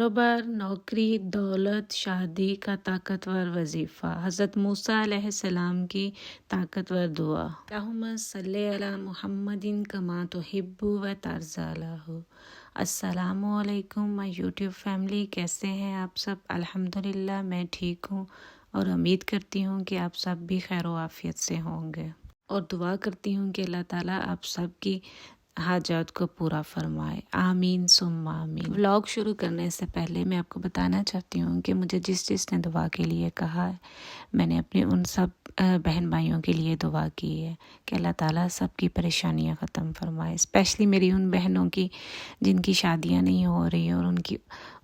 कारोबार, नौकरी, दौलत, शादी का ताकतवर वजीफ़ा। हज़रत मूसा अलैहिस्सलाम की ताकतवर दुआ। अल्लाहुम्मा सल्ली अला मुहम्मदिन कमा तुहिब्बु व तर्ज़ालहु। अस्सलामु अलैकुम माय यूट्यूब फैमिली, कैसे हैं आप सब? अल्हम्दुलिल्लाह मैं ठीक हूँ और उम्मीद करती हूँ कि आप सब भी खैर व आफियत से होंगे और दुआ करती हूँ कि अल्लाह ताला आप सब की हाजात को पूरा फरमाए। आमीन सुम्मा आमीन। व्लॉग शुरू करने से पहले मैं आपको बताना चाहती हूँ कि मुझे जिसने दुआ के लिए कहा है, मैंने अपने उन सब बहन भाइयों के लिए दुआ की है कि अल्लाह ताला सबकी परेशानियाँ ख़त्म फरमाए। स्पेशली मेरी उन बहनों की जिनकी शादियाँ नहीं हो रही और उनकी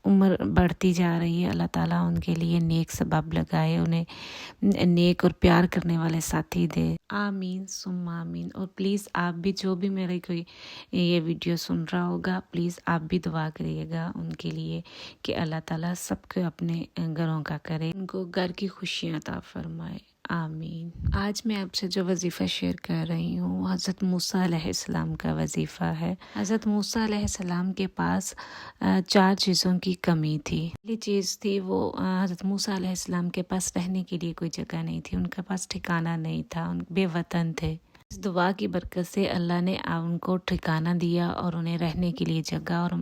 उम्र बढ़ती जा रही है, अल्लाह ताला उनके लिए नेक सबब लगाए, उन्हें नेक और प्यार करने वाले साथी दे। आमीन सुम्मा आमीन। और प्लीज़ आप भी, जो भी मेरे कोई ये वीडियो सुन रहा होगा, प्लीज़ आप भी दुआ करिएगा उनके लिए कि अल्लाह ताला सबको अपने घरों का करे, उनको घर की खुशियाँ अता फरमाए। आमीन। आज मैं आपसे जो वजीफ़ा शेयर कर रही हूँ हज़रत मूसा अलैहिस्सलाम का वजीफ़ा है। हज़रत मूसा अलैहिस्सलाम के पास 4 चीज़ों की कमी थी। पहली चीज़ थी वो हज़रत मूसा अलैहिस्सलाम के पास रहने के लिए कोई जगह नहीं थी, उनके पास ठिकाना नहीं था, उन बेवतन थे। इस दुआ की बरकत से अल्लाह ने उनको ठिकाना दिया और उन्हें रहने के लिए जगह और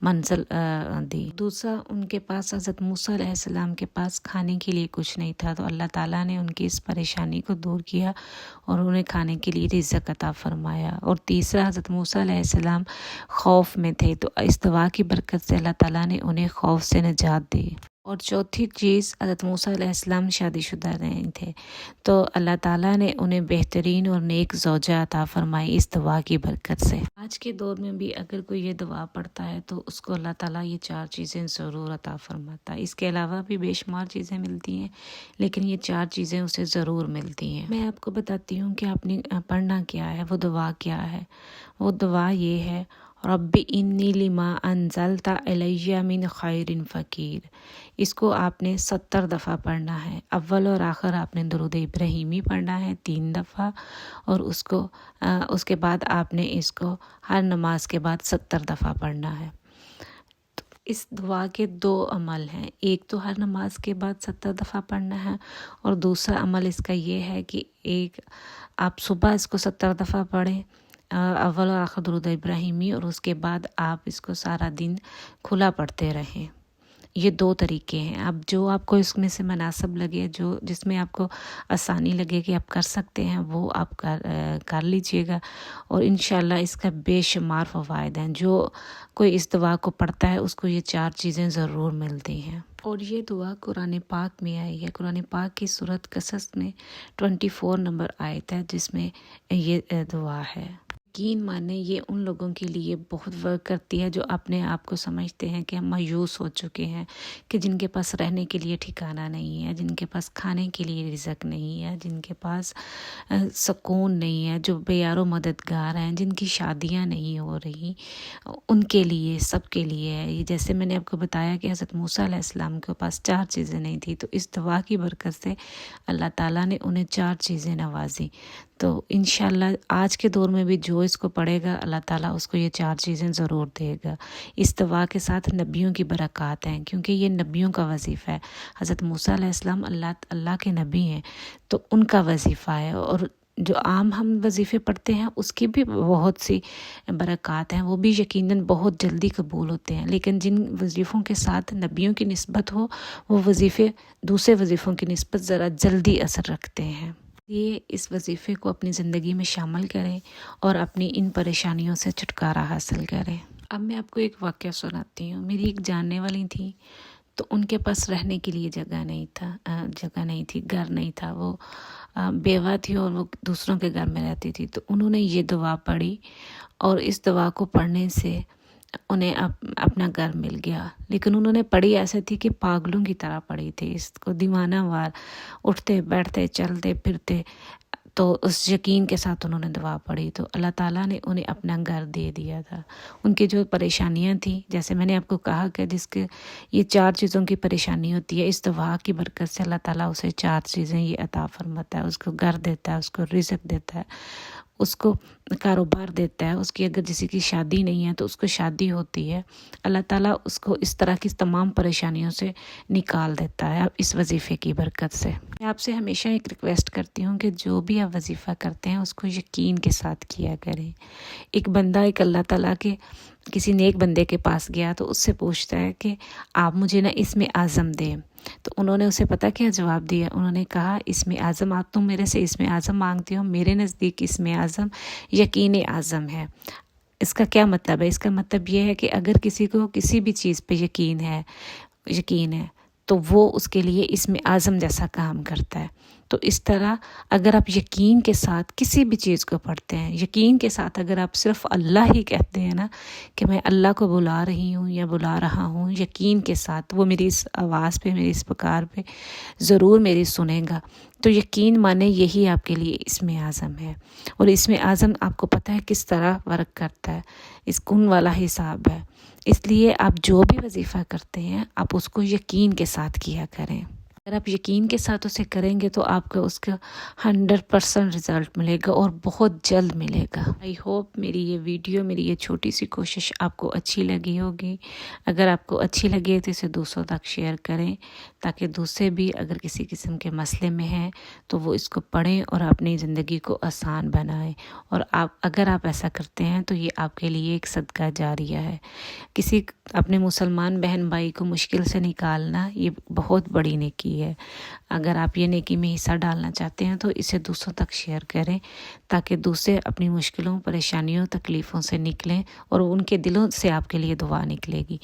मंजिल दी। दूसरा, उनके पास हज़रत मूसा अलैहिस्सलाम के पास खाने के लिए कुछ नहीं था, तो अल्लाह ताला ने उनकी इस परेशानी को दूर किया और उन्हें खाने के लिए रिज़्क़ अता फरमाया। और तीसरा, हज़रत मूसा अलैहिस्सलाम खौफ में थे, तो इस दुआ की बरकत से अल्लाह ताला ने उन्हें खौफ से निजात दी। और चौथी चीज़, हज़रत मूसा अलैहिस्सलाम शादीशुदा नहीं थे, तो अल्लाह ताला ने उन्हें बेहतरीन और नेक ज़ौजा अता फरमाई इस दुआ की बरकत से। आज के दौर में भी अगर कोई ये दुआ पढ़ता है तो उसको अल्लाह ताला ये 4 चीज़ें ज़रूर अता फरमाता है। इसके अलावा भी बेशुमार चीज़ें मिलती हैं, लेकिन ये 4 चीज़ें उसे ज़रूर मिलती हैं। मैं आपको बताती हूँ कि आपने पढ़ना क्या है, वो दुआ क्या है। वो दुआ ये है, रब्बी इन्नी लिमा अंज़लता इलैया मिन खैरिन फ़कीर। इसको आपने 70 दफ़ा पढ़ना है। अव्वल और आखिर आपने दुरूद इब्राहिमी पढ़ना है 3 दफ़ा, और उसके बाद आपने इसको हर नमाज के बाद 70 दफ़ा पढ़ना है। तो इस दुआ के 2 अमल हैं, एक तो हर नमाज के बाद 70 दफ़ा पढ़ना है, और दूसरा अमल इसका ये है कि एक आप सुबह इसको 70 दफ़ा पढ़ें, अव्वल और आखिर दुरूद इब्राहिमी, और उसके बाद आप इसको सारा दिन खुला पढ़ते रहें। ये 2 तरीके हैं। अब जो आपको इसमें से मुनासिब लगे, जो जिसमें आपको आसानी लगे कि आप कर सकते हैं, वो आप कर लीजिएगा, और इंशाल्लाह इसका बेशुमार फ़वाइद हैं। जो कोई इस दुआ को पढ़ता है उसको ये 4 चीज़ें ज़रूर मिलती हैं। और ये दुआ कुरान पाक में आई है। कुरान पाक की सूरत कसस में 24 नंबर आयत है जिसमें ये दुआ है। यकीन माने ये उन लोगों के लिए बहुत वर्क करती है जो अपने आप को समझते हैं कि हम मायूस हो चुके हैं, कि जिनके पास रहने के लिए ठिकाना नहीं है, जिनके पास खाने के लिए रिज़्क़ नहीं है, जिनके पास सुकून नहीं है, जो बेयारो मददगार हैं, जिनकी शादियां नहीं हो रही, उनके लिए, सबके लिए है ये। जैसे मैंने आपको बताया कि हज़रत मूसा अलैहिस्सलाम के पास 4 चीज़ें नहीं थी, तो इस दुआ की बरकत से अल्लाह ताला ने उन्हें 4 चीज़ें नवाजी। तो इंशाल्लाह आज के दौर में भी जो इसको पढ़ेगा अल्लाह ताला उसको ये 4 चीज़ें ज़रूर देगा। इस दुआ के साथ नबियों की बरक़ात हैं, क्योंकि ये नबियों का वजीफ़ा है। हज़रत मूसा अलैहिस्सलाम अल्लाह के नबी हैं, तो उनका वजीफ़ा है। और जो आम हम वजीफ़े पढ़ते हैं उसकी भी बहुत सी बरक़ात हैं, वो भी यकीनन बहुत जल्दी कबूल होते हैं, लेकिन जिन वजीफ़ों के साथ नबियों की निस्बत हो, वो वजीफ़े दूसरे वजीफ़ों की निस्बत ज़रा जल्दी असर रखते हैं। ये इस वजीफ़े को अपनी ज़िंदगी में शामिल करें और अपनी इन परेशानियों से छुटकारा हासिल करें। अब मैं आपको एक वाक़या सुनाती हूँ। मेरी एक जानने वाली थी, तो उनके पास रहने के लिए जगह नहीं थी, घर नहीं था। वो बेवा थी और वो दूसरों के घर में रहती थी। तो उन्होंने ये दुआ पढ़ी, और इस दुआ को पढ़ने से उन्हें अपना घर मिल गया। लेकिन उन्होंने पढ़ी ऐसे थी कि पागलों की तरह पढ़ी थी, इसको दीवाना वार उठते बैठते चलते फिरते, तो उस यकीन के साथ उन्होंने दुआ पढ़ी, तो अल्लाह ताला ने उन्हें अपना घर दे दिया था। उनकी जो परेशानियां थी, जैसे मैंने आपको कहा कि जिसके ये 4 चीज़ों की परेशानी होती है, इस दुआ की बरकत से अल्लाह ताला उसे 4 चीज़ें ये अता फरमाता है। उसको घर देता है, उसको रिज़्क़ देता है, اس کو کاروبار دیتا ہے، اس کی اگر کسی کی شادی نہیں ہے تو اس کو شادی ہوتی ہے، اللہ تعالیٰ اس کو اس طرح کی تمام پریشانیوں سے نکال دیتا ہے اس وظیفے کی برکت سے۔ میں آپ سے ہمیشہ ایک ریکویسٹ کرتی ہوں کہ جو بھی آپ وظیفہ کرتے ہیں اس کو یقین کے ساتھ کیا کریں۔ ایک بندہ ایک اللہ تعالیٰ کے کسی نیک بندے کے پاس گیا تو اس سے پوچھتا ہے کہ آپ مجھے نا اسم اعظم دیں، تو انہوں نے اسے پتہ کیا جواب دیا؟ انہوں نے کہا اسم اعظم، آپ تم میرے سے اسم اعظم مانگتے ہو، میرے نزدیک اسم اعظم یقین اعظم ہے۔ اس کا کیا مطلب ہے؟ اس کا مطلب یہ ہے کہ اگر کسی کو کسی بھی چیز پہ یقین ہے تو وہ اس کے لیے اسم اعظم جیسا کام کرتا ہے۔ تو اس طرح اگر آپ یقین کے ساتھ کسی بھی چیز کو پڑھتے ہیں، یقین کے ساتھ اگر آپ صرف اللہ ہی کہتے ہیں نا کہ میں اللہ کو بلا رہی ہوں یا بلا رہا ہوں، یقین کے ساتھ وہ میری اس آواز پہ، میری اس پکار پہ ضرور میری سنے گا، تو یقین مانے یہی آپ کے لیے اسم اعظم ہے۔ اور اسم اعظم آپ کو پتہ ہے کس طرح ورک کرتا ہے، اس کن والا حساب ہے۔ اس لیے آپ جو بھی وظیفہ کرتے ہیں آپ اس کو یقین کے ساتھ کیا کریں۔ اگر آپ یقین کے ساتھ اسے کریں گے تو آپ کو اس کا 100% رزلٹ ملے گا اور بہت جلد ملے گا۔ آئی ہوپ میری یہ ویڈیو، میری یہ چھوٹی سی کوشش آپ کو اچھی لگی ہوگی۔ اگر آپ کو اچھی لگے تو اسے دوسروں تک شیئر کریں تاکہ دوسرے بھی اگر کسی قسم کے مسئلے میں ہیں تو وہ اس کو پڑھیں اور اپنی زندگی کو آسان بنائیں۔ اور اگر آپ ایسا کرتے ہیں تو یہ آپ کے لیے ایک صدقہ جاریہ ہے۔ کسی اپنے مسلمان بہن بھائی کو مشکل سے نکالنا یہ بہت بڑی نیکی ہے۔ اگر آپ یہ نیکی میں حصہ ڈالنا چاہتے ہیں تو اسے دوسروں تک شیئر کریں تاکہ دوسرے اپنی مشکلوں، پریشانیوں، تکلیفوں سے نکلیں اور ان کے دلوں سے آپ کے لیے دعا نکلے گی۔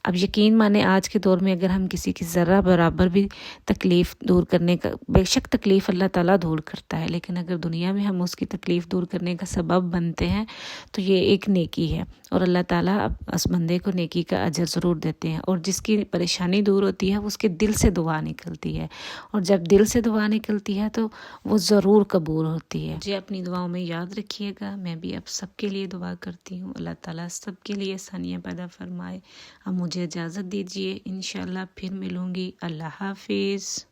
اب یقین مانیں آج کے دور میں اگر ہم کسی کی ذرہ برابر بھی تکلیف دور کرنے کا، بے شک تکلیف اللہ تعالیٰ دور کرتا ہے، لیکن اگر دنیا میں ہم اس کی تکلیف دور کرنے کا سبب بنتے ہیں تو یہ ایک نیکی ہے، اور اللہ تعالیٰ اس بندے کو نیکی کا اجر ضرور دیتے ہیں۔ اور جس کی پریشانی دور ہوتی ہے اس کے دل سے دعا نکلتی ہے، اور جب دل سے دعا نکلتی ہے تو وہ ضرور قبول ہوتی ہے۔ مجھے اپنی دعاؤں میں یاد رکھیے گا، میں بھی اب سب کے لیے دعا کرتی ہوں، اللہ تعالیٰ سب کے لیے آسانیاں پیدا فرمائے۔ اب مجھے اجازت دیجیے، انشاءاللہ پھر ملوں گی۔ اللہ حافظ۔